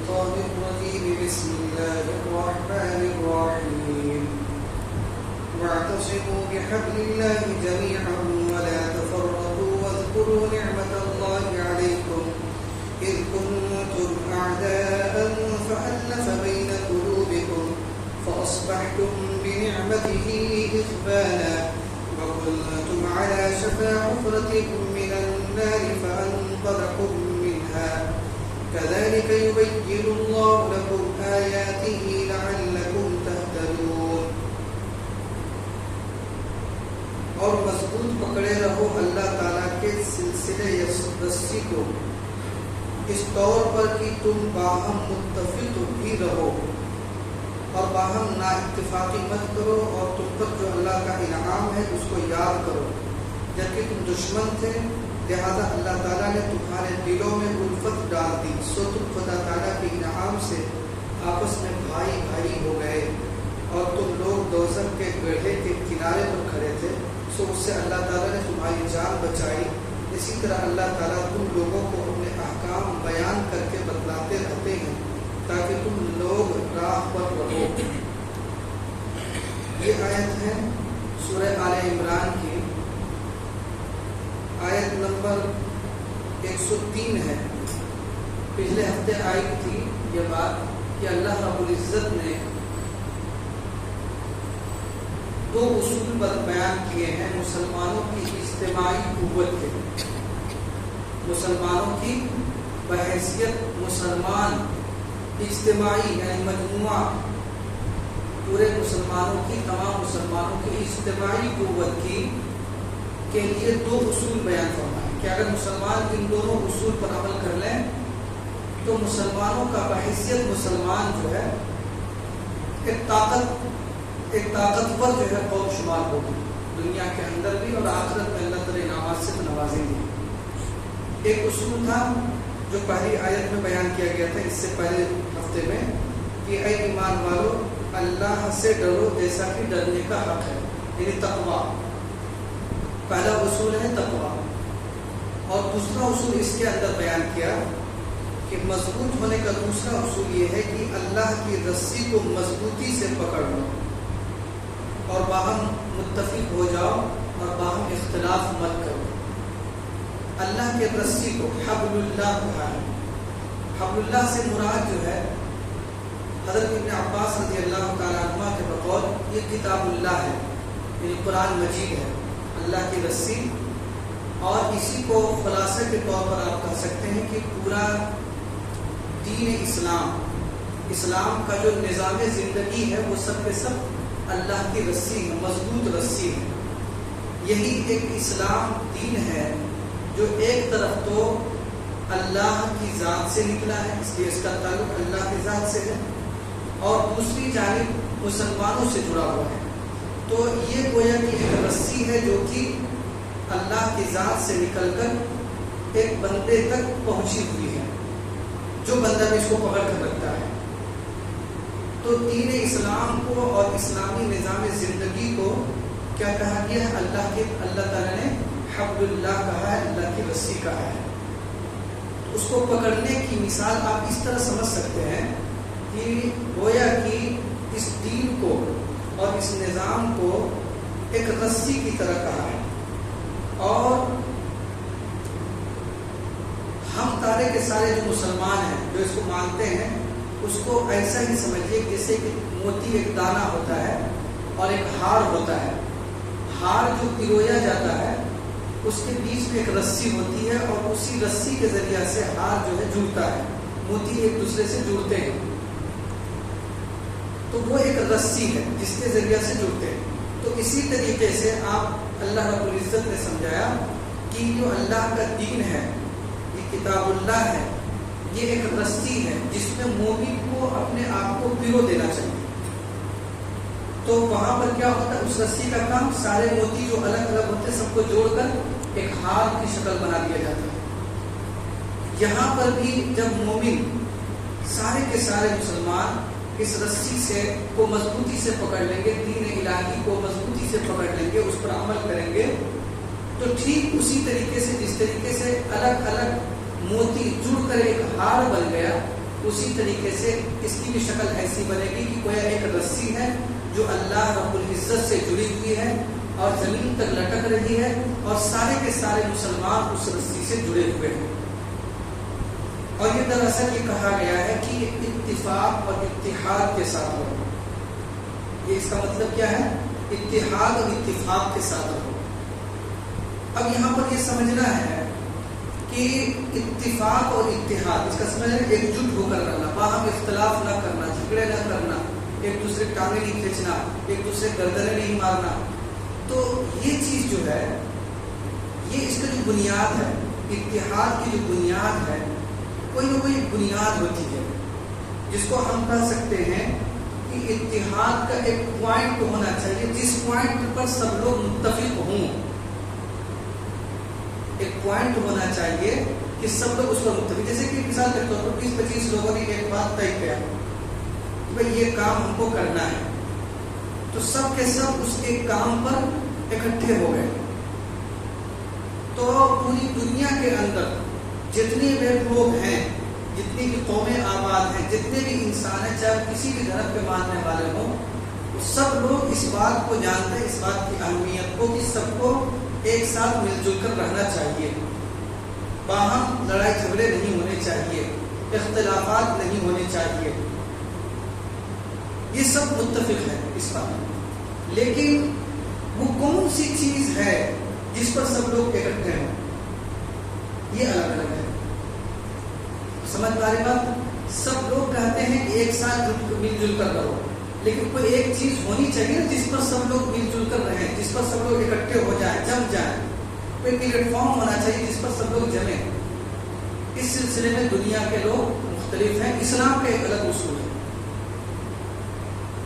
الشيطان الرجيم بسم الله الرحمن الرحيم واعتصموا بحبل الله جميعا ولا تفرقوا واذكروا نعمة الله عليكم إذ كنتم أعداء فألف بين قلوبكم فأصبحتم بنعمته إخوانا وكنتم على شفا حفرة من النار فأنقذكم منها كذلك يبين الله لكم آياته لعلكم تهتدون. اور مضبوط پکڑے رہو اللہ تعالیٰ کے سلسلے رسی کو اس طور پر کہ تم باہم متفق بھی رہو اور باہم نا اتفاقی مت کرو اور تم پر جو اللہ کا انعام ہے اس کو یاد کرو. جبکہ تم دشمن تھے لہذا اللہ تعالیٰ نے تمہارے دلوں میں الفت ڈال دی سو تم خدا تعالیٰ کے انعام سے آپس میں بھائی بھائی ہو گئے اور تم لوگ دوزخ کے گڑھے کے کنارے پر کھڑے تھے سو اس سے اللہ تعالیٰ نے تمہاری جان بچائی. اسی طرح اللہ تعالیٰ تم لوگوں کو اپنے احکام بیان کر کے بتلاتے رہتے ہیں تاکہ تم لوگ راہ پر رہو. یہ آیت ہے سورہ آل عمران کی آیت نمبر 103 ہے. پچھلے ہفتے آئی تھی یہ بات کہ اللہ رب العزت نے دو اصول پر بیان کیے ہیں مسلمانوں کی اجتماعی قوت کے. مسلمانوں کی بحیثیت مسلمان اجتماعی یعنی مجموعہ پورے مسلمانوں کی تمام مسلمانوں کی اجتماعی قوت کی کے لیے دو اصول بیان فرمائے کہ اگر مسلمان ان دونوں اصول پر عمل کر لیں تو مسلمانوں کا بحیثیت مسلمان جو ہے ایک طاقتور جو ہے قوم شمار ہوگی دنیا کے اندر بھی اور آخرت میں اللہ تعالی انعامات سے نوازیں گے. ایک اصول تھا جو پہلی آیت میں بیان کیا گیا تھا اس سے پہلے ہفتے میں کہ اے ایمان والو اللہ سے ڈرو جیسا کہ ڈرنے کا حق ہے یعنی تقویٰ. پہلا اصول ہے تقویٰ. اور دوسرا اصول اس کے اندر بیان کیا کہ مضبوط ہونے کا دوسرا اصول یہ ہے کہ اللہ کی رسی کو مضبوطی سے پکڑ لو اور باہم متفق ہو جاؤ اور باہم اختلاف مت کرو. اللہ کے رسی کو حبل اللہ کہا ہے. حبل اللہ سے مراد جو ہے حضرت ابن عباس رضی اللہ تعالیٰ عنہ کے بقول یہ کتاب اللہ ہے یعنی قرآن مجید ہے اللہ کی رسی. اور اسی کو خلاصے کے طور پر آپ کہہ سکتے ہیں کہ پورا دین اسلام کا جو نظام زندگی ہے وہ سب کے سب اللہ کی رسی ہے مضبوط رسی ہے. یہی ایک اسلام دین ہے جو ایک طرف تو اللہ کی ذات سے نکلا ہے اس لیے اس کا تعلق اللہ کی ذات سے ہے اور دوسری جانب مسلمانوں سے جڑا ہوا ہے. تو یہ گویا کہ ایک رسی ہے جو کہ اللہ کی ذات سے نکل کر ایک بندے تک پہنچی ہوئی ہے جو بندہ بھی اس کو پکڑ کر رکھتا ہے. تو دین اسلام کو اور اسلامی نظام زندگی کو کیا کہا گیا ہے اللہ تعالیٰ نے حبل اللہ کہا ہے اللہ کی رسی کہا ہے. اس کو پکڑنے کی مثال آپ اس طرح سمجھ سکتے ہیں کہ گویا کہ اس دین کو اور اس نظام کو ایک رسی کی طرح کہا ہے اور ہم سارے کے سارے جو مسلمان ہیں جو اس کو مانتے ہیں اس کو ایسا ہی سمجھیے جیسے کہ موتی ایک دانہ ہوتا ہے اور ایک ہار ہوتا ہے. ہار جو پرویا جاتا ہے اس کے بیچ میں ایک رسی ہوتی ہے اور اسی رسی کے ذریعے سے ہار جو ہے جڑتا ہے. موتی ایک دوسرے سے جڑتے ہیں تو وہ ایک رسی ہے جس کے ذریعے سے جڑتے ہیں. تو اسی طریقے سے آپ اللہ رب العزت نے سمجھایا کہ جو اللہ کا دین ہے یہ کتاب اللہ ہے یہ ایک رسی ہے جس میں مومن کو اپنے آپ کو پیرو دینا چاہیے. تو وہاں پر کیا ہوتا ہے اس رسی کا کام سارے موتی جو الگ الگ ہوتے ہیں سب کو جوڑ کر ایک ہار کی شکل بنا دیا جاتا ہے. یہاں پر بھی جب مومن سارے کے سارے مسلمان اس رسی سے کو مضبوطی سے پکڑ لیں گے دین الہی کو مضبوطی سے پکڑ لیں گے اس پر عمل کریں گے تو ٹھیک اسی طریقے سے جس طریقے سے الگ الگ موتی جڑ کر ایک ہار بن گیا اسی طریقے سے اس کی بھی شکل ایسی بنے گی کہ کوئی ایک رسی ہے جو اللہ رب العزت سے جڑی ہوئی ہے اور زمین تک لٹک رہی ہے اور سارے کے سارے مسلمان اس رسی سے جڑے ہوئے ہیں. اور یہ دراصل یہ کہا گیا ہے کہ یہ اتفاق اور اتحاد کے ساتھ ہو. یہ اس کا مطلب کیا ہے؟ اتحاد اور اتفاق کے ساتھ ہو. اب یہاں پر یہ سمجھنا ہے کہ اتفاق اور اتحاد اس کا سمجھنا ایک جٹ ہو کر رہنا، باہم اختلاف نہ کرنا، جھگڑے نہ کرنا، ایک دوسرے ٹانگیں نہیں کھینچنا، ایک دوسرے گردنیں نہیں مارنا. تو یہ چیز جو ہے یہ اس کا جو بنیاد ہے، اتحاد کی جو بنیاد ہے، کوئی نہ کوئی بنیاد ہوتی ہے جس کو ہم کہہ سکتے ہیں کہ اتحاد کا ایک پوائنٹ ہونا چاہیے جس پوائنٹ پر سب لوگ متفق ہوں. ایک پوائنٹ ہونا چاہیے کہ سب لوگ اس پر متفق، جیسے کہ مثال کے طور پر 20-25 لوگوں نے ایک بات طے کیا کہ بھائی یہ کام ہم کو کرنا ہے، تو سب کے سب اس ایک کام پر اکٹھے ہو گئے. تو پوری دنیا کے اندر جتنے بھی لوگ ہیں، جتنی بھی قومیں آباد ہیں، جتنے بھی انسان ہیں، چاہے کسی بھی دھرم کے ماننے والے ہوں، وہ سب لوگ اس بات کو جانتے ہیں، اس بات کی اہمیت کو، کہ سب کو ایک ساتھ مل جل کر رہنا چاہیے، باہم لڑائی جھگڑے نہیں ہونے چاہیے، اختلافات نہیں ہونے چاہیے. یہ سب متفق ہے اس بات. لیکن وہ کون سی چیز ہے جس پر سب لوگ اکٹھے ہیں؟ یہ الگ الگ ہے. سمجھ پا رہے بات؟ سب لوگ کہتے ہیں کہ ایک ساتھ مل جل کر رہو، لیکن کوئی ایک چیز ہونی چاہیے جس پر سب لوگ مل جل کر رہیں، جس پر سب لوگ اکٹھے ہو جائیں، جم جائیں. کوئی پلیٹ فارم ہونا چاہیے جس پر سب لوگ جمیں. اس سلسلے میں دنیا کے لوگ مختلف ہیں. اسلام کا ایک الگ اصول ہے.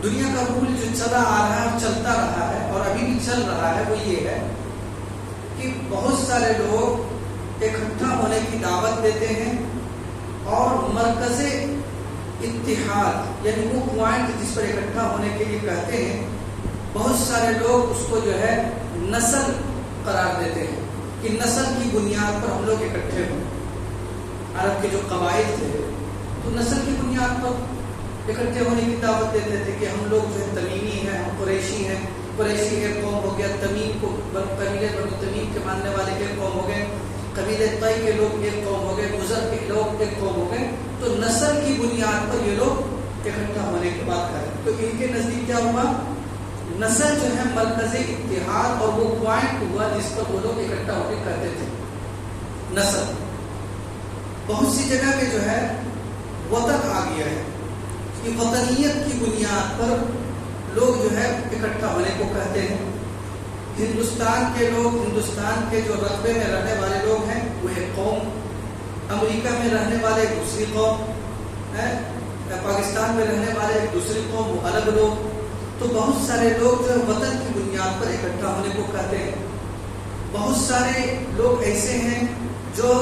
دنیا کا رول جو چلا آ رہا ہے اور چلتا رہا ہے اور ابھی بھی چل رہا ہے وہ یہ ہے کہ بہت سارے لوگ اکٹھا ہونے کی دعوت دیتے ہیں اور مرکز اتحاد یعنی وہ پوائنٹ جس پر اکٹھا ہونے کے لیے کہتے ہیں، بہت سارے لوگ اس کو جو ہے نسل قرار دیتے ہیں کہ نسل کی بنیاد پر ہم لوگ اکٹھے ہوں. عرب کے جو قبائل تھے تو نسل کی بنیاد پر اکٹھے ہونے کی دعوت دیتے تھے کہ ہم لوگ جو ہے تمیمی ہیں، ہم قریشی ہیں، قریشی ایک قوم ہو گیا، تمیم کو قبیلے بنو تمیم کے ماننے والے ایک قوم ہو گئے، قبیلے طے کے لوگ ایک قوم ہو گئے، مضر کے لوگ ایک قوم ہو گئے. تو نسل کی بنیاد پر یہ لوگ اکٹھا ہونے کی بات کریں. تو ان کے نزدیک کیا ہوا؟ نسل جو ہے مرکز اتحاد اور وہ پوائنٹ ہوا جس پر وہ لوگ اکٹھا ہو کے کرتے تھے. نسل بہت سی جگہ پہ جو ہے وطن آ گیا ہے کہ وطنیت کی بنیاد پر لوگ جو ہے اکٹھا ہونے کو کہتے ہیں. ہندوستان کے لوگ، ہندوستان کے جو رقبے میں رہنے والے لوگ ہیں وہ ایک قوم، امریکہ میں رہنے والے ایک دوسری قوم ہے، پاکستان میں رہنے والے ایک دوسری قوم، وہ الگ لوگ. تو بہت سارے لوگ جو وطن کی بنیاد پر اکٹھا ہونے کو کہتے ہیں. بہت سارے لوگ ایسے ہیں جو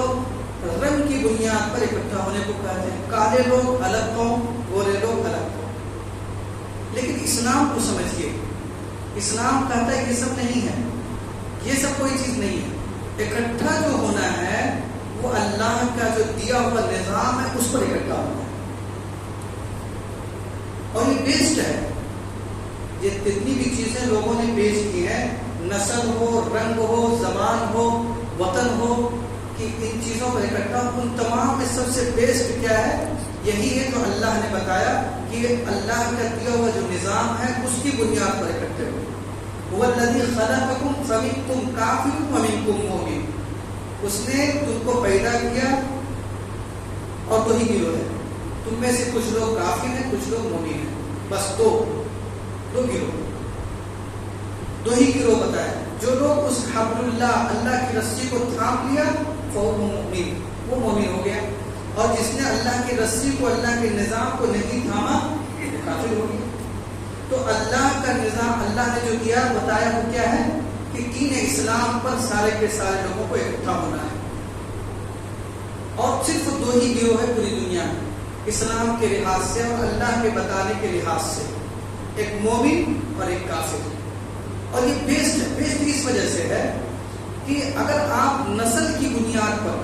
رنگ کی بنیاد پر اکٹھا ہونے کو کہتے ہیں. کالے لوگ الگ قوم، گورے لوگ الگ قوم. لیکن اسلام کو سمجھیے، اسلام کہتا ہے یہ سب نہیں ہے، یہ سب کوئی چیز نہیں ہے. اکٹھا جو ہونا ہے وہ اللہ کا جو دیا ہوا نظام ہے اس پر اکٹھا ہونا ہے. اور یہ بیسڈ ہے، یہ جتنی بھی چیزیں لوگوں نے پیش کی ہیں، نسل ہو، رنگ ہو، زبان ہو، وطن ہو، کہ ان چیزوں پر اکٹھا، ان تمام میں سب سے بیسٹ کیا ہے؟ یہی ہے جو اللہ نے بتایا کہ اللہ کا دیا ہوا جو نظام ہے اس کی بنیاد پر اکٹھے ہو. هو الذی خلقکم فمنکم کافر ومنکم مؤمن. اس نے تم کو پیدا کیا اور دو ہی گروہ ہے، تم میں سے کچھ لوگ کافر ہیں، کچھ لوگ مومن ہیں. بس دو گروہ، دو ہی گروہ بتائے. جو لوگ اس حبل اللہ کی رسی کو تھام لیا فهو مؤمن، وہ مومن ہو گیا. اور جس نے اللہ کی رسی کو، اللہ کے نظام کو نہیں تھاما وہ کافر ہو گیا. تو اللہ کا نظام اللہ نے جو کیا بتایا وہ کیا ہے کہ دین اسلام پر سارے کے سارے لوگوں کو اکٹھا ہونا ہے. اور صرف دو ہی گروہ ہے پوری دنیا میں اسلام کے لحاظ سے اور اللہ کے بتانے کے لحاظ سے، ایک مومن اور ایک کافر. اور یہ بیسڈ اس وجہ سے ہے کہ اگر آپ نسل کی بنیاد پر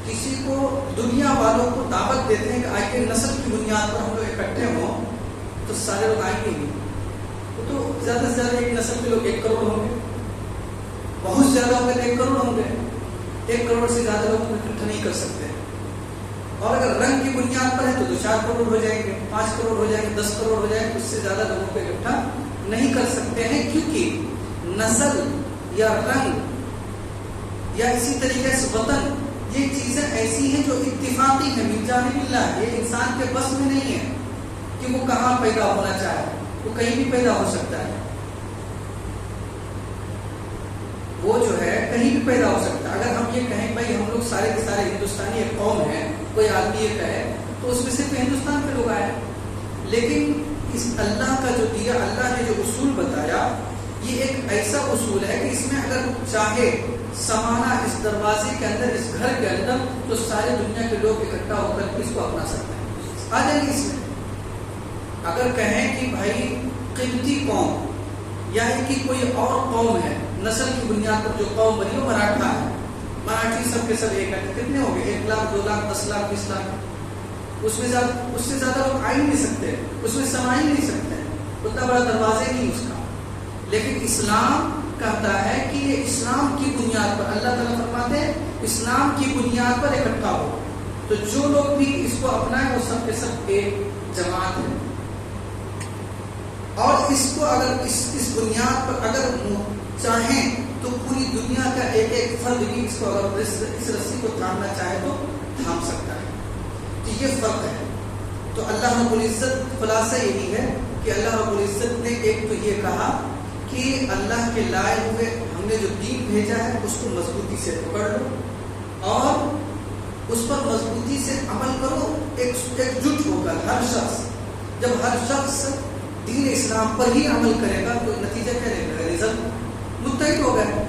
کسی کو، دنیا والوں کو دعوت دیتے ہیں کہ آئیے نسل کی بنیاد پر ہم لوگ اکٹھے ہوں تو سارے لوگ آئیں گے نہیں. تو زیادہ سے زیادہ ایک نسل کے لوگ 1 کروڑ ہوں گے, بہت زیادہ ہوں گے تو 1 کروڑ ہوں گے. 1 کروڑ سے زیادہ لوگ اکٹھا نہیں کر سکتے. اور اگر رنگ کی بنیاد پر ہے تو 4 کروڑ ہو جائیں گے, 5 کروڑ ہو جائیں گے, 10 کروڑ ہو جائیں گے. اس سے زیادہ لوگوں کو اکٹھا نہیں کر سکتے ہیں, کیونکہ نسل یا رنگ یا اسی طریقے سے وطن, یہ چیزیں ایسی ہیں جو اتفاقی ہیں, من جانب اللہ. یہ انسان کے بس میں نہیں ہے کہ وہ کہاں پیدا ہونا چاہے, وہ کہیں بھی پیدا ہو سکتا ہے. وہ جو ہے کہیں بھی پیدا ہو سکتا ہے. اگر ہم یہ کہیں بھائی ہم لوگ سارے کے سارے ہندوستانی ایک قوم ہیں, کوئی آدمی یہ کہے تو اس میں صرف ہندوستان کے لوگ آئے. لیکن اس اللہ کا جو دیا, اللہ نے جو اصول بتایا, یہ ایک ایسا اصول ہے کہ اس میں اگر چاہے سمانا اس دروازے کے اندر, اس گھر کے اندر, تو سارے دنیا کے لوگ اکٹھا ہو کر کے اس کو اپنا سکتے ہیں, آ جائیں گے اس میں. اگر کہیں کہ بھائی قبطی قوم یا کہ کوئی اور قوم ہے, نسل کی بنیاد پر جو قوم بنی وہ مراٹھا ہے, مراٹھی سب کے سب ایک ہے, کتنے ہو گئے؟ 1 لاکھ 2 لاکھ 10 لاکھ 20 لاکھ. اس سے زیادہ لوگ آ ہی نہیں سکتے, اس میں سما ہی نہیں سکتے, اتنا بڑا دروازہ نہیں اس کا. لیکن اسلام کہتا ہے کہ یہ اسلام کی بنیاد پر, اللہ تعالیٰ فرماتے ہیں اسلام کی بنیاد پر اکٹھا ہو. تو جو لوگ بھی اس کو اپنائیں وہ سب کے سب ایک جماعت ہے. اور اس کو اگر اس بنیاد پر اگر چاہیں تو پوری دنیا کا ایک ایک فرد بھی اس کو اگر اس رسی کو تھامنا چاہے تو تھام سکتا ہے. تو یہ فرق ہے. تو اللہ رب العزت, خلاصہ یہی ہے کہ اللہ رب العزت نے ایک تو یہ کہا کہ اللہ کے لائے ہوئے ہم نے جو دین بھیجا ہے اس کو مضبوطی سے پکڑ لو اور اس پر مضبوطی سے عمل کرو, ایک جٹ ہو کر. ہر شخص, جب ہر شخص دین اسلام پر ہی عمل کرے گا تو نتیجہ کیا نکلے گا؟ رزلٹ متحد ہو گئے.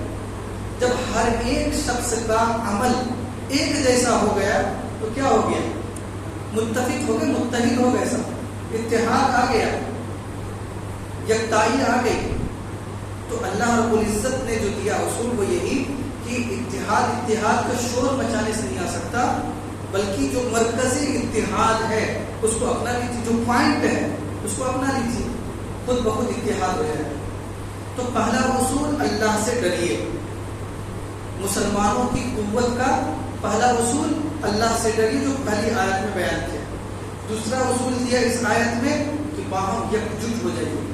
جب ہر ایک شخص کا عمل ایک جیسا ہو گیا تو کیا ہو گیا؟ متفق ہو گئے, متحد ہو گئے, سب اتحاد آ گیا, یکتائی آ گئی. تو اللہ رب العزت نے جو دیا اصول وہ یہی کہ اتحاد کا شور مچانے سے نہیں آ سکتا, بلکہ جو مرکزی اتحاد ہے اس کو اپنا لیجیے, جو پوائنٹ ہے اس کو اپنا لیجیے, خود بخود اتحاد ہو جائے. تو پہلا اصول اللہ سے ڈریے. مسلمانوں کی قوت کا پہلا اصول اللہ سے ڈریے, جو پہلی آیت میں بیان کیا. دوسرا اصول دیا اس آیت میں کہ باہم یکجٹ ہو جائیے,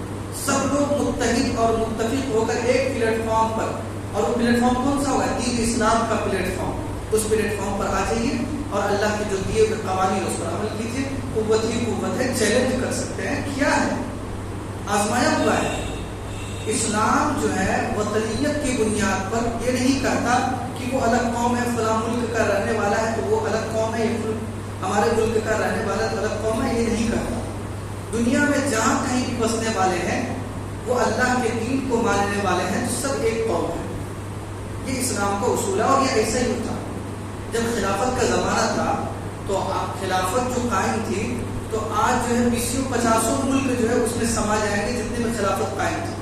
سب لوگ متحد اور متفق ہو کر ایک پلیٹ فارم پر, اور وہ پلیٹ فارم کون سا ہوگا؟ دین اسلام کا پلیٹ فارم. اس پلیٹ فارم پر آ جائیے اور اللہ کے جو دیے ہوئے قوانین اس پر عمل کیجیے. قوت ہی قوت ہے, چیلنج کر سکتے ہیں, کیا ہے, آزمایا ہوا ہے. اسلام جو ہے وطنیت کی بنیاد پر یہ نہیں کہتا کہ وہ الگ قوم ہے, فلاں ملک کا رہنے والا ہے تو وہ الگ قوم ہے, ہمارے ملک کا رہنے والا تو الگ قوم ہے, یہ نہیں کہتا. دنیا میں جہاں کہیں بھی بسنے والے ہیں وہ اللہ کے دین کو ماننے والے ہیں, تو سب ایک قوم ہے. یہ اسلام کا اصول ہے. اور یہ ایسا ہی تھا جب خلافت کا زمانہ تھا, تو خلافت جو قائم تھی تو آج جو ہے 20-50 ملک جو ہے اس میں سما جائیں گے جتنے میں خلافت قائم تھی,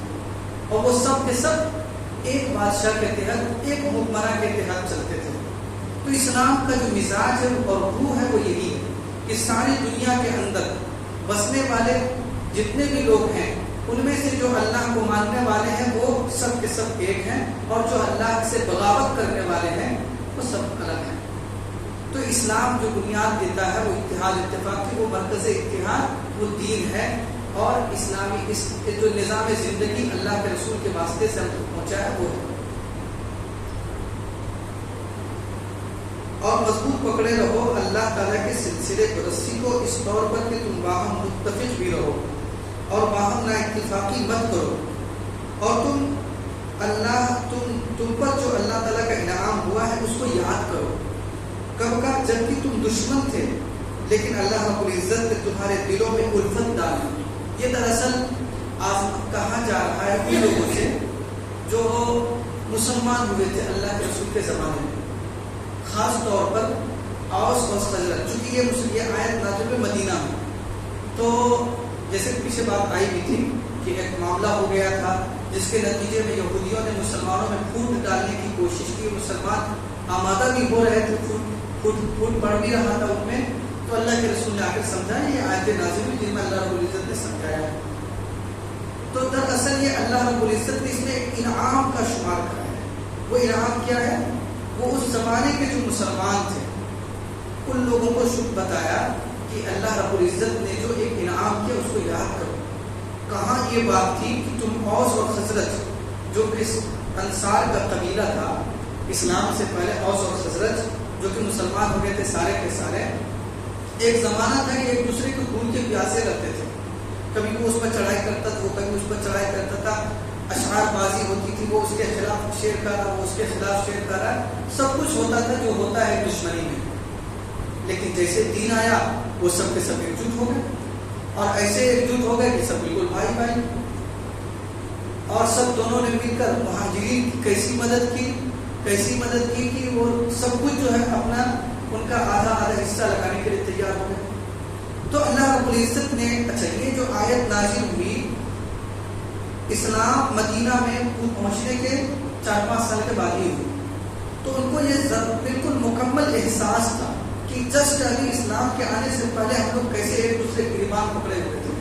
اور وہ سب کے سب ایک بادشاہ کے تحت, ایک حکمراں کے تحت چلتے تھے. تو اسلام کا جو مزاج ہے اور روح ہے وہ یہی ہے کہ ساری دنیا کے اندر بسنے والے جتنے بھی لوگ ہیں ان میں سے جو اللہ کو ماننے والے ہیں وہ سب کے سب ایک ہیں, اور جو اللہ سے بغاوت کرنے والے ہیں وہ سب الگ ہیں. تو اسلام جو بنیاد دیتا ہے وہ اتحاد اتفاق کی, وہ مرکز اتحاد, وہ دین ہے. اور اسلامی اس جو نظام زندگی اللہ کے رسول کے واسطے سے ہم تک پہنچا ہے وہ ہے. اور مضبوط پکڑے رہو اللہ تعالیٰ کے سلسلے کو, رسی کو, اس طور پر کہ تم باہم متفق بھی رہو اور باہم نا اتفاقی مت کرو. اور تم پر جو اللہ تعالیٰ کا انعام ہوا ہے اس کو یاد کرو. کب کا؟ جبکہ تم دشمن تھے لیکن اللہ رب العزت نے تمہارے دلوں میں الفت ڈالی. یہ دراصل کہا جا رہا ہے ان لوگوں سے جو مسلمان ہوئے تھے اللہ کے رسول کے زمانے میں, خاص طور پر اوس و خزرج, چونکہ یہ آیت نازل ہوئی مدینہ میں. تو جیسے پیچھے بات آئی بھی تھی کہ ایک معاملہ ہو گیا تھا جس کے نتیجے میں یہودیوں نے مسلمانوں میں پھوٹ ڈالنے کی کوشش کی. مسلمان آمادہ بھی ہو رہے تھے, پھوٹ پڑ بھی رہا تھا ان میں. تو تو اللہ کے رسول نے آ کر سمجھایا یہ آیتیں نازل ہوئی جن میں اللہ رب العزت نے سمجھایا ہے. تو دراصل یہ اللہ رب العزت نے اس میں ایک انعام کا شمار کرا ہے. وہ انعام کیا ہے؟ وہ اس زمانے کے جو مسلمان تھے ان لوگوں کو شکر بتایا کہ اللہ رب العزت نے جو ایک انعام کیا اس کو یاد کرو. کہاں یہ بات تھی کہ تم اوس اور خزرج جو کہ انصار کا قبیلہ تھا اسلام سے پہلے، اوس اور خزرج جو کہ مسلمان ہو گئے تھے سارے کے سارے، ایک زمانہ تھا کہ ایک دوسرے کو خون کے پیاسے رہتے تھے. کبھی وہ اس پر چڑھائی کرتا تھا، وہ کبھی اس پر چڑھائی کرتا تھا، اشعار بازی ہوتی تھی، وہ اس کے خلاف شعر کر رہا، وہ اس کے خلاف شعر کر رہا، سب کچھ ہوتا تھا جو ہوتا ہے دشمنی میں. لیکن جیسے دین آیا وہ سب کے سب ایک جٹ ہو گئے، اور ایسے ایک جٹ ہو گئے کہ سب بالکل بھائی بھائی. اور سب دونوں نے مل کر مہاجرین کی کیسی مدد کی کہ وہ سب کچھ جو ہے اپنا ان کا آدھا حصہ لگانے کے لیے تیار ہو گئے. تو اللہ رب العزت نے اچھا یہ جو آیت نازل ہوئی اسلام مدینہ میں پہنچنے کے 4-5 سال کے بعد ہی ہوئی. تو ان کو یہ بالکل مکمل احساس تھا کہ جسٹ ابھی اسلام کے آنے سے پہلے ہم لوگ کیسے ایک دوسرے کے گریبان پکڑے ہوئے تھے،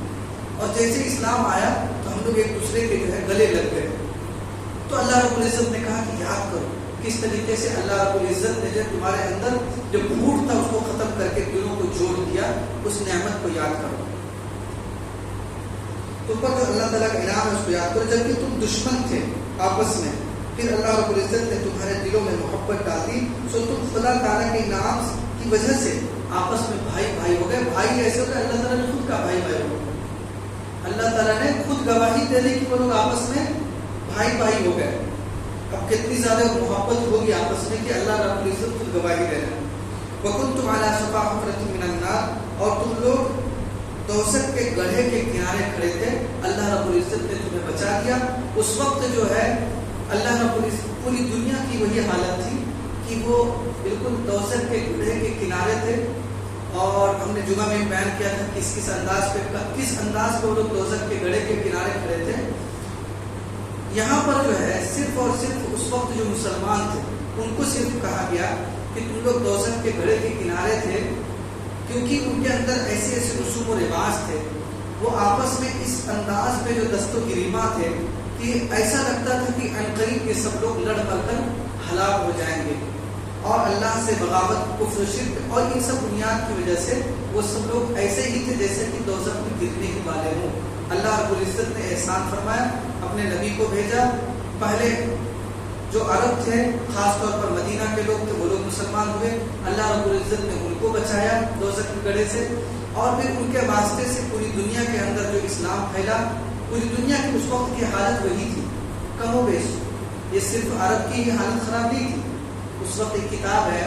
اور جیسے اسلام آیا تو ہم لوگ ایک دوسرے کے جو ہے گلے لگ گئے. تو اللہ رب العزت نے کہا کہ یاد کرو کس طریقے سے اللہ رب العزت نے جو تمہارے اندر جو پھوٹ تھا اس کو ختم کر کے دلوں کو جوڑ دیا، اس نعمت کو یاد کرو. تم پر جو اللہ تعالیٰ کا انعام ہے اس کو یاد کرو. جبکہ تم دشمن تھے آپس میں، پھر اللہ رب العزت نے تمہارے دلوں میں محبت ڈال دی، سو تم خدا تعالیٰ کے انعام کی وجہ سے آپس میں بھائی بھائی ہو گئے. بھائی ایسے ہو گئے اللہ تعالیٰ نے خود کا بھائی بھائی ہو گئے. اللہ تعالیٰ نے خود گواہی دے دی کہ وہ لوگ آپس میں بھائی بھائی ہو گئے. اب کتنی زیادہ محبت ہوگی آپس میں کہ اللہ رب العزت خود گواہی دے رہے ہیں. وَكُنْتُمْ عَلَى شَفَا حُفْرَةٍ مِّنَ النَّارِ، اور تم لوگ دوزخ کے گڑھے کے کنارے کھڑے تھے، اللہ رب العزت نے تمہیں بچا دیا. اس وقت جو ہے اللہ رب العزت پوری دنیا کی وہی حالت تھی کہ وہ بالکل دوزخ کے گڑھے کے کنارے تھے. اور ہم نے جمعہ میں بیان کیا تھا کس انداز پہ وہ لوگ دوزخ کے گڑھے کے کنارے کھڑے تھے. یہاں پر جو ہے صرف اور صرف اس وقت جو مسلمان تھے ان کو صرف کہا گیا کہ تم لوگ دوزخ کے گڑھے کے کنارے تھے، کیونکہ ان کے اندر ایسے ایسے رسوم و رواج تھے، وہ آپس میں اس انداز میں جو دست و گریباں تھے کہ ایسا لگتا تھا کہ عنقریب یہ سب لوگ لڑ مر کر ہلاک ہو جائیں گے. اور اللہ سے بغاوت، کفر و شرک اور ان سب بنیاد کی وجہ سے وہ سب لوگ ایسے ہی تھے جیسے کہ دوزخ میں گرنے ہی والے ہوں. اللہ رب العزت نے احسان فرمایا، اپنے نبی کو بھیجا. پہلے جو عرب تھے خاص طور پر مدینہ کے لوگ تھے وہ لوگ مسلمان ہوئے، اللہ رب العزت نے ان کو بچایا دوزخ کے گڑھے سے. اور پھر ان کے واسطے سے پوری دنیا کے اندر جو اسلام پھیلا، پوری دنیا کی اس وقت کی حالت وہی تھی کم و بیش. یہ صرف عرب کی حالت خراب نہیں تھی. اس وقت ایک کتاب ہے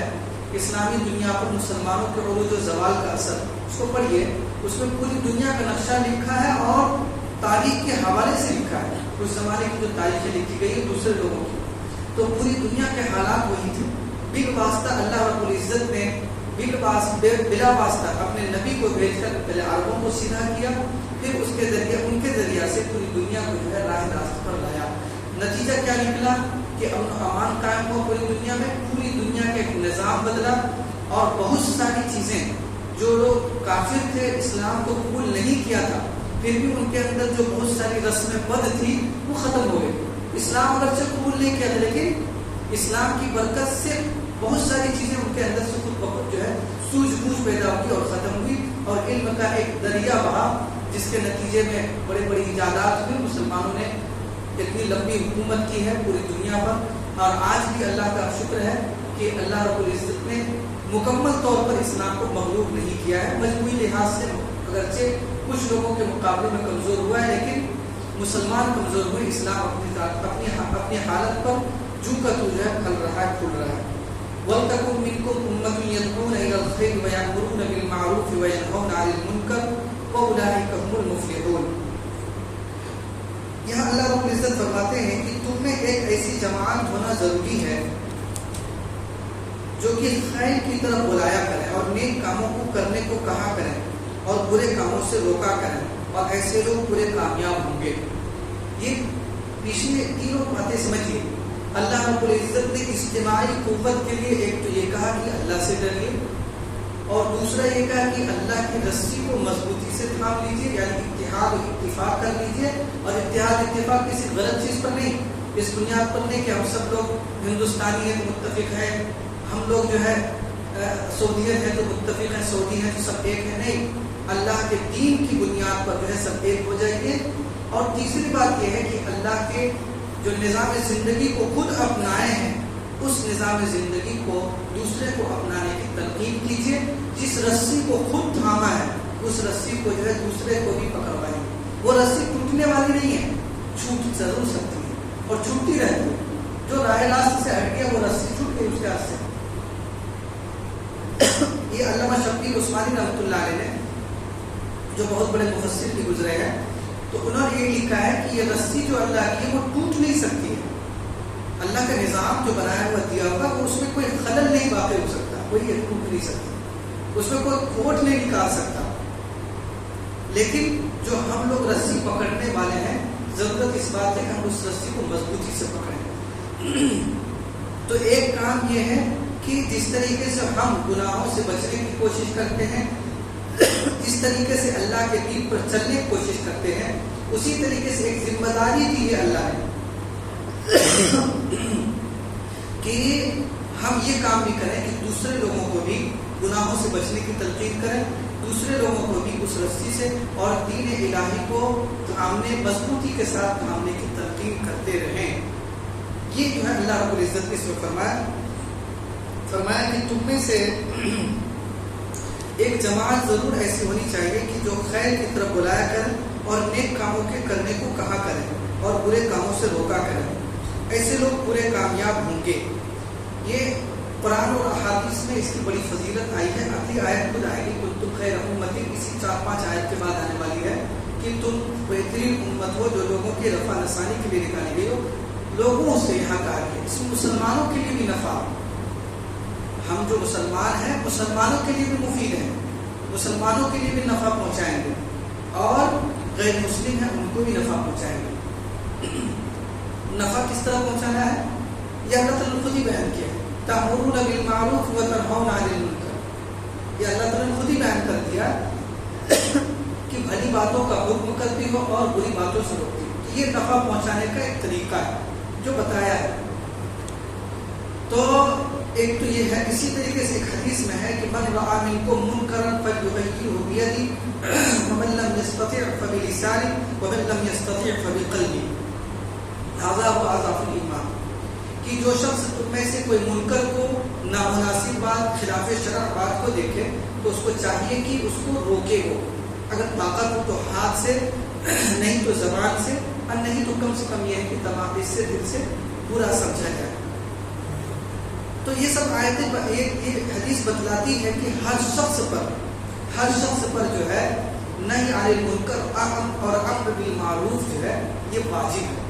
اسلامی دنیا پر مسلمانوں کے عروج و زوال کا اثر، اس کو پڑھیے. اس میں پوری دنیا کا نقشہ لکھا ہے اور تاریخ کے حوالے سے لکھا ہے. اس زمانے کی جو تاریخیں لکھی گئی ہے دوسرے لوگوں کی، تو پوری دنیا کے حالات وہی تھے. بلا واسطہ اللہ رب العزت نے بلا واسطہ اپنے نبی کو بھیج کر پہلے عربوں کو سیدھا کیا، پھر اس کے ذریعے ان کے ذریعے سے پوری دنیا کو جو ہے راہ راست پر لایا. نتیجہ کیا نکلا کہ امن و امان قائم ہوا پوری دنیا میں. پوری دنیا کا ایک نظام بدلا، اور بہت ساری چیزیں جو لوگ کافر تھے اسلام کو قبول نہیں کیا تھا پھر بھی ان کے اندر جو بہت ساری رسمیں بد تھی وہ ختم ہو گئی. اسلام اگرچہ قبول نہیں کیا تھا لیکن اسلام کی برکت سے بہت ساری چیزیں ان کے اندر سے خود بخود جو ہے سوجھ بوجھ پیدا ہوئی اور ختم ہوئی. اور علم کا ایک دریا بہا جس کے نتیجے میں بڑے بڑی ایجادات ہوئی. مسلمانوں نے اتنی لمبی حکومت کی ہے پوری دنیا پر، اور آج بھی اللہ کا شکر ہے کہ اللہ رب العزت نے مکمل طور پر اسلام کو مغلوب نہیں کیا ہے. مجموعی لحاظ سے اگرچہ کچھ لوگوں کے مقابلے میں کمزور ہوا ہے لیکن مسلمان کمزور ہوئے، اسلام اپنی حالت پر جو کا تو جو ہے پھل رہا ہے، پھول رہا ہے. وَلْتَكُن مِّنكُمْ أُمَّةٌ يَدْعُونَ إِلَى الْخَيْرِ وَيَأْمُرُونَ بِالْمَعْرُوفِ وَيَنْهَوْنَ عَنِ الْمُنكَرِ وَأُولَٰئِكَ هُمُ الْمُفْلِحُونَ. یہاں اللہ رب العزت فرماتے ہیں کہ تم میں ایک ایسی جماعت ہونا ضروری ہے جو کہ خیر کی طرف بلایا کریں اور نیک کاموں کو کرنے کو کہا کریں اور برے کاموں سے روکا کریں، اور ایسے لوگ پورے کامیاب ہوں گے. یہ پچھلے تینوں باتیں سمجھیے. اللہ رب العزت نے اجتماعی قوت کے لیے ایک تو یہ کہا کہ اللہ سے ڈریے، اور دوسرا یہ کہا کہ اللہ کی رسی کو مضبوطی سے تھام لیجیے، یعنی اتحاد و اتفاق کر لیجیے، اور اتحاد اتفاق کسی غلط چیز پر نہیں، اس بنیاد پر نہیں کہ ہم سب لوگ ہندوستانی ہیں تو متفق ہیں، ہم لوگ جو ہے سعودیت ہے تو متفق ہیں، سعودی ہیں تو سب ایک ہیں، نہیں، اللہ کے دین کی بنیاد پر جو ہے سب ایک ہو جائیے۔ اور تیسری بات یہ ہے کہ اللہ کے جو نظام زندگی کو خود اپنائے ہیں، اس نظام زندگی کو دوسرے کو اپنانے کی تلقین کیجیے۔ جس رسی کو خود تھاما ہے اس رسی کو جو ہے دوسرے کو بھی پکڑوائیں۔ وہ رسی ٹوٹنے والی نہیں ہے، چھوٹ ضرور سکتی ہے اور چھوٹتی رہتی ہے۔ جو راہ راست سے ہٹ گیا وہ رسی چھوٹ گئی اس کے ہاتھ سے۔ یہ علامہ شبیر عثمانی رحمۃ اللہ علیہ نے، جو بہت بڑے مفسر بھی گزرے ہیں، تو انہوں نے یہ لکھا ہے کہ یہ رسی جو اللہ کی ہے وہ ٹوٹ نہیں سکتی ہے۔ اللہ کا نظام جو بنایا ہوا دیا ہوگا وہ اس میں کوئی خلل نہیں واقع ہو سکتا، کوئی یہ ٹوٹ نہیں سکتا، اس میں کوئی کھوٹ نہیں نکال سکتا۔ لیکن جو ہم لوگ رسی پکڑنے والے ہیں، ضرورت اس بات ہے کہ ہم اس رسی کو مضبوطی سے پکڑیں۔ تو ایک کام یہ ہے کہ جس طریقے سے ہم گناہوں سے بچنے کی کوشش کرتے ہیں، جس طریقے سے اللہ کے دین پر چلنے کی کوشش کرتے ہیں، اسی طریقے سے ایک ذمہ داری دی ہے اللہ نے کہ ہم یہ کام بھی کریں کہ دوسرے لوگوں کو بھی گناہوں سے بچنے کی تلقین کریں، دوسرے لوگوں کو بھی اس رسی سے اور دین الہی کو تھامنے، مضبوطی کے ساتھ تھامنے کی تلقین کرتے رہیں۔ یہ جو ہے اللہ رب العزت نے اس میں فرمایا کہ تم میں سے ایک جماعت ضرور ایسی ہونی چاہیے کہ جو خیر کی طرف بلایا کرے اور نیک کاموں کے کرنے کو کہا کرے اور برے کاموں سے روکا کرے، ایسے لوگ پورے کامیاب ہوں گے۔ یہ قرآن اور احادیث میں اس کی بڑی فضیلت آئی ہے۔ اگلی آیت خود آئے گی، تم خیر امت، اسی 4-5 آیت کے بعد آنے والی ہے کہ تم بہترین امت ہو جو لوگوں کی رفع نسانی کے لیے نکالی گئی ہو۔ لوگوں سے یہاں کہا گیا، اس میں مسلمانوں کے لیے بھی نفع، ہم جو مسلمان ہیں مسلمانوں کے لیے بھی مفید ہیں، مسلمانوں کے لیے بھی نفع پہنچائیں گے، اور غیر مسلم ہیں ان کو بھی نفع پہنچائیں گے۔ نفع کس طرح پہنچانا ہے یہ اللہ تعالیٰ نے خود ہی بیان کیا ہے، تأمرون بالمعروف وتنہون عن المنکر، یہ اللہ تعالیٰ نے خود ہی بیان کر دیا کہ بھلی باتوں کا حکم کرتی ہو اور بری باتوں سے روکتی ہو۔ یہ نفع پہنچانے کا ایک طریقہ ہے جو بتایا ہے۔ تو ایک تو یہ ہے، اسی طریقے سے ایک حدیث میں ہے کہ من رأى منکم منکرا فلیغیرہ بیدہ ومن لم یستطع فبلسانہ ومن لم یستطع فبقلبہ، ھذا هو اضعف الایمان، کہ جو شخص تم میں سے کوئی منکر کو، نامناسب بات، خلاف شرع بات کو دیکھے تو اس کو چاہیے کہ اس کو روکے، وہ اگر طاقت ہو تو ہاتھ سے، نہیں تو زبان سے، اور نہیں تو کم سے کم یہ ہے کہ دماغ سے، دل سے برا سمجھا جائے۔ تو یہ سب آیتیں، یہ حدیث بتلاتی ہے کہ ہر شخص پر جو ہے نہی عن المنکر اور امر بالمعروف جو ہے یہ واجب ہے۔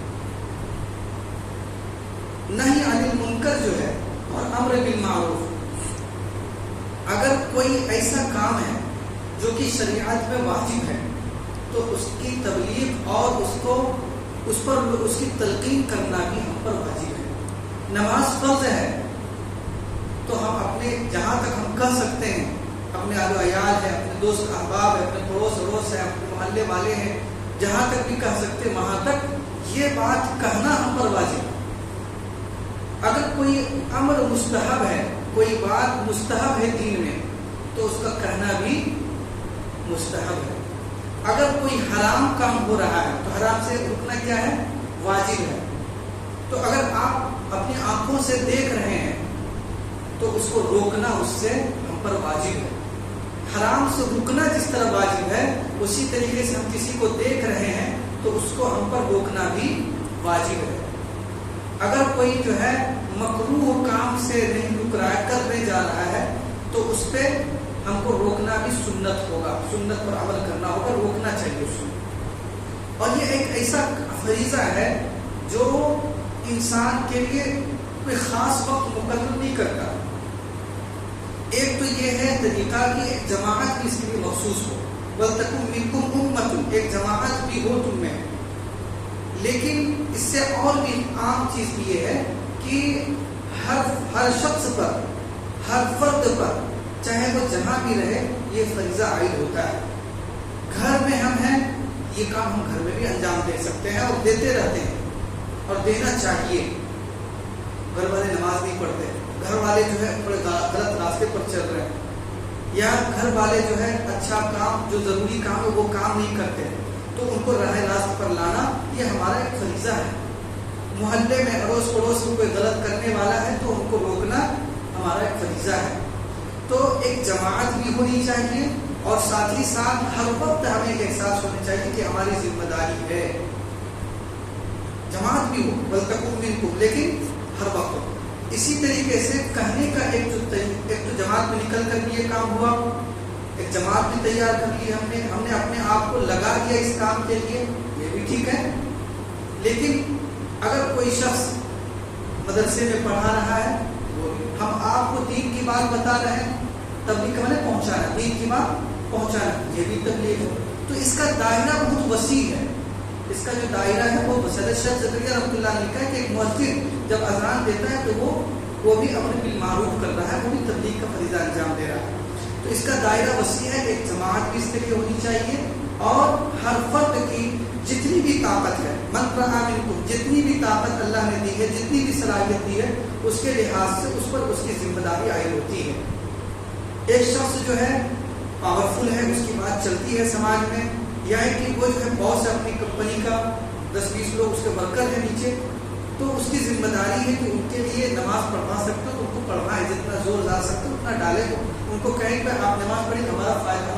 نہی عن المنکر جو ہے اور امر بالمعروف، اگر کوئی ایسا کام ہے جو کہ شریعت میں واجب ہے تو اس کی تبلیغ اور اس کی تلقین کرنا بھی ہم پر واجب ہے۔ نماز فرض ہے تو ہم اپنے جہاں تک ہم کہہ سکتے ہیں، اپنے اہل و عیال ہے، اپنے دوست احباب ہے، اپنے پڑوس اڑوس ہے، اپنے محلے والے ہیں، جہاں تک بھی کہہ سکتے وہاں تک یہ بات کہنا ہم پر واجب ہے۔ اگر کوئی امر مستحب ہے، کوئی بات مستحب ہے دین میں، تو اس کا کہنا بھی مستحب ہے۔ اگر کوئی حرام کام ہو رہا ہے تو حرام سے رکنا کیا ہے؟ واجب ہے۔ تو اگر آپ اپنی آنکھوں سے دیکھ رہے ہیں تو اس کو روکنا اس سے ہم پر واجب ہے۔ حرام سے رکنا جس طرح واجب ہے، اسی طریقے سے ہم کسی کو دیکھ رہے ہیں تو اس کو ہم پر روکنا بھی واجب ہے۔ اگر کوئی جو ہے مکروہ کام سے نہیں رک رہا ہے، کرنے جا رہا ہے، تو اس پہ ہم کو روکنا بھی سنت ہوگا، سنت پر عمل کرنا ہوگا، روکنا چاہیے اس کو۔ اور یہ ایک ایسا فریضہ ہے جو انسان کے لیے کوئی خاص وقت مقرر نہیں کرتا۔ ایک تو یہ ہے طریقہ کہ ایک جماعت بھی اس کے لیے مخصوص ہو، وَلْتَكُن مِّنكُمْ أُمَّةٌ، ایک جماعت بھی ہو تم میں۔ لیکن اس سے اور بھی عام چیز بھی یہ ہے کہ ہر شخص پر، ہر فرد پر، چاہے وہ جہاں بھی رہے یہ فریضہ عائد ہوتا ہے. گھر میں ہم ہیں، یہ کام ہم گھر میں بھی انجام دے سکتے ہیں اور دیتے رہتے ہیں اور دینا چاہیے. گھر والے نماز نہیں پڑھتے، گھر والے جو ہے تھوڑے غلط راستے پر چل رہے ہیں، یا گھر والے جو ہے اچھا کام جو ضروری کام ہے وہ کام نہیں کرتے، تو ان کو راہ راست پر لانا یہ ہمارا ایک فریضہ ہے. محلے میں اڑوس پڑوس میں کوئی غلط کرنے والا ہے تو ان کو روکنا ہمارا ایک فریضہ ہے. تو ایک جماعت بھی ہونی چاہیے اور ساتھ ہی ساتھ ہر وقت ہمیں ایک احساس ہونا چاہیے کہ ہماری ذمہ داری ہے. جماعت بھی ہو بلتکم منکم، لیکن ہر وقت. اسی طریقے سے کہنے کا ایک تو جماعت میں نکل کر بھی یہ کام ہوا، ایک جماعت بھی تیار کر لی ہم نے اپنے آپ کو لگا دیا اس کام کے لیے، یہ بھی ٹھیک ہے. لیکن اگر کوئی شخص مدرسے میں پڑھا رہا ہے، ہم آپ کو دین کی بات بتا رہے ہیں، تبلیغ کا مطلب پہنچانا، دین کی بات پہنچانا، یہ بھی تبلیغ ہے. تو اس کا دائرہ بہت وسیع ہے، اس کا جو دائرہ ہے وہ حضرت شیخ زکریا رحمۃ اللہ علیہ کا کہ ایک مؤذن جب اذان دیتا ہے تو وہ بھی امر بالمعروف کر رہا ہے، وہ بھی تبلیغ کا فریضہ انجام دے رہا ہے. تو اس کا دائرہ وسیع ہے. ایک جماعت بھی اس کے لیے ہونی چاہیے اور ہر فرد کی جتنی بھی طاقت ہے، من رأى منکم، جتنی بھی طاقت اللہ نے دی ہے، جتنی بھی صلاحیت دی ہے، اس کے لحاظ سے اس پر اس کی ذمہ داری عائد ہوتی ہے. ایک شخص جو ہے پاورفل ہے، اس کی بات چلتی ہے سماج میں، یا کہ وہ جو ہے باس ہے اپنی کمپنی کا، 10-20 لوگ اس کے ورکر ہیں نیچے، تو اس کی ذمہ داری ہے کہ ان کے لیے نماز پڑھوا سکتے ہو تو ان کو پڑھنا ہے، جتنا زور لا سکتے ہو اتنا ڈالے. تو ان کو کہیں کہ آپ نماز پڑھیں، ہمارا فائدہ،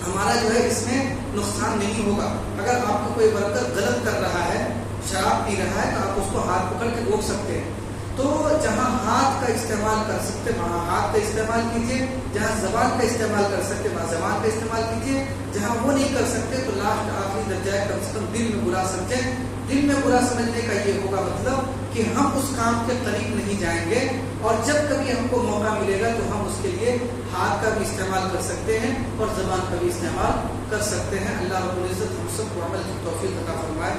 ہمارا جو ہے اس میں نقصان نہیں ہوگا. اگر آپ کو کوئی ورکر غلط کر رہا ہے، شراب پی رہا ہے، تو آپ اس کو ہاتھ پکڑ کے روک سکتے ہیں. تو جہاں ہاتھ کا استعمال کر سکتے وہاں ہاتھ کا استعمال کیجیے، جہاں زبان کا استعمال کر سکتے وہاں زبان کا استعمال کیجیے. جہاں وہ نہیں کر سکتے تو لاسٹ آخری درجہ ہے، کم سے کم دل میں برا سمجھیں. دل میں برا سمجھنے کا یہ ہوگا مطلب کہ ہم اس کام کے قریب نہیں جائیں گے، اور جب کبھی ہم کو موقع ملے گا تو ہم اس کے لیے ہاتھ کا بھی استعمال کر سکتے ہیں اور زبان کا بھی استعمال کر سکتے ہیں. اللہ رب العزت ہم سب کو عمل کی توفیق عطا فرمائے.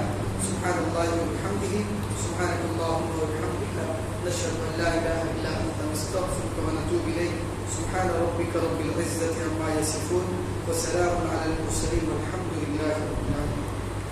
سبحان اللہ و بحمدہ، سبحانک اللہم و بحمدک، نشهد ان لا اله الا انت، نستغفرك ونتوب اليك. سبحان ربك رب العزة عما يصفون وسلام على المرسلين والحمد لله رب العالمين.